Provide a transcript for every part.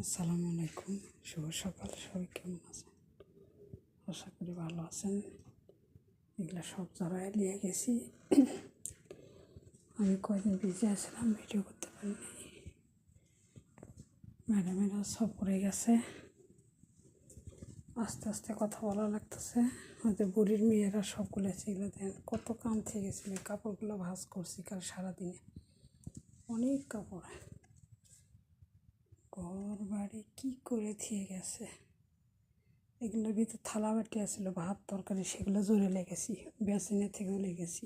আসসালামু আলাইকুম, শুভ সকাল। সবাই কেমন আছেন? আশা করি ভালো আছেন। এগুলো সব জড়ায় নিয়ে গেছি। আমি কয়দিন বিজি আসলাম, ভিডিও করতে পারিনি। ম্যাডামেরা সব করে গেছে, আস্তে আস্তে কথা বলা লাগতেছে। হয়তো বুড়ির মেয়েরা সবগুলো এগুলো দেন, কত কাম থেকে গেছিল। কাপড়গুলো ভাঁজ করছি কাল সারাদিনে, অনেক কাপড়। ঘর বাড়ি কী করে থেকে গেছে। এগুলোর ভিতরে থালা বাটি আসছিলো, ভাত তরকারি, সেগুলো জোরে লেগেছি, বেসিনের থেকেও লেগেছি।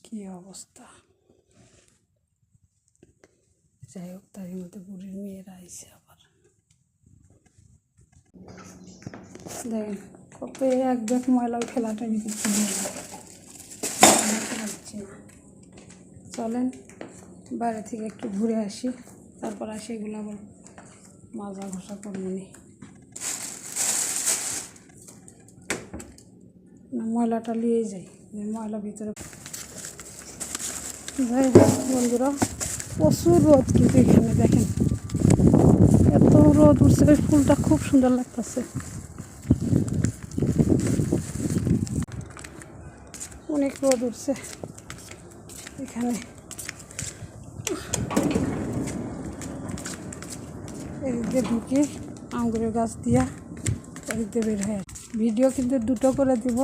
কী অবস্থা। যাই হোক, তারই মধ্যে বুড়ির মেয়েরা আইসে আবার। দেখেন কত এক ব্যাগ ময়লা ফেলাটার ভিতরে চলে পারছি না। চলেন বাইরে থেকে একটু ঘুরে আসি, তারপর আসি এগুলো আবার মাজা ঘষা করবো নি। ময়লাটা নিয়ে যাই, ময়লা ভিতরে যাই হোক। বন্ধুরা, প্রচুর রোদ কিন্তু এখানে দেখেন, এত রোদ উঠছে। ওই ফুলটা খুব সুন্দর লাগতেছে, অনেক রোদ উঠছে এখানে। এদিক দিয়ে ঢুকি আঙ্গুরের গাছ দিয়া, এদিক দিয়ে বের হয়ে। ভিডিও কিন্তু দুটো করে দিব,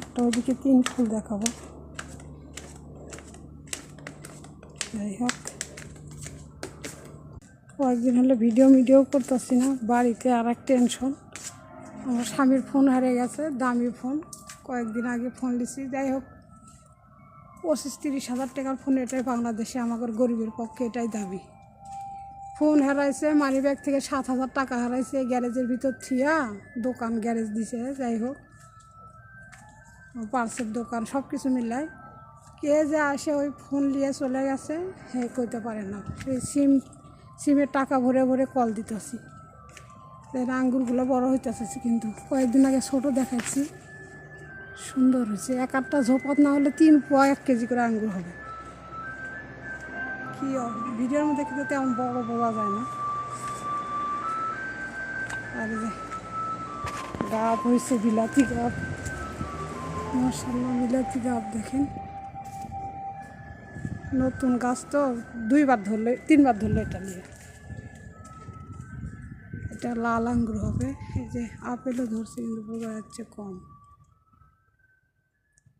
একটা ওইদিকে 3 ফুল দেখাবো। যাই হোক, কয়েকদিন হলে ভিডিও করতেছি না। বাড়িতে আর এক টেনশন, আমার স্বামীর ফোন হারিয়ে গেছে, দামি ফোন। কয়েকদিন আগে ফোন নিছি। যাই হোক, 25-30 হাজার টাকার ফোন, এটাই বাংলাদেশে আমাদের গরিবের পক্ষে এটাই দাবি। ফোন হারাইছে, মানি ব্যাগ থেকে 7,000 টাকা হারাইছে, গ্যারেজের ভিতর থিয়া দোকান গ্যারেজ দিছে। যাই হোক, পার্সের দোকান সব কিছু মিলাই কে যে আসে ওই ফোন নিয়ে চলে গেছে, হে কইতে পারে না। সেই সিমের টাকা ভরে ভরে কল দিতেছি। আঙ্গুরগুলো বড় হইতেছে, কিন্তু কয়েকদিন আগে ছোটো দেখাচ্ছি, সুন্দর হয়েছে। এক একটা ঝোপত না হলে 3 পোয়া 1 কেজি করে আঙ্গুর হবে। কি ভিডিওর মধ্যে কিন্তু তেমন বড় বোঝা যায় না। আর গাছ হয়েছে বিলাতি গাছ, মাশাআল্লাহ। বিলাতি গাছ দেখেন, নতুন গাছ তো, 2বার ধরলে 3বার ধরলে এটা নিয়ে। এটা লাল আঙ্গুর হবে। এই যে আপেলও ধরছে, কিন্তু বোঝা যাচ্ছে কম।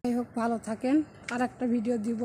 যাই হোক, ভালো থাকেন, আর একটা ভিডিও দিব।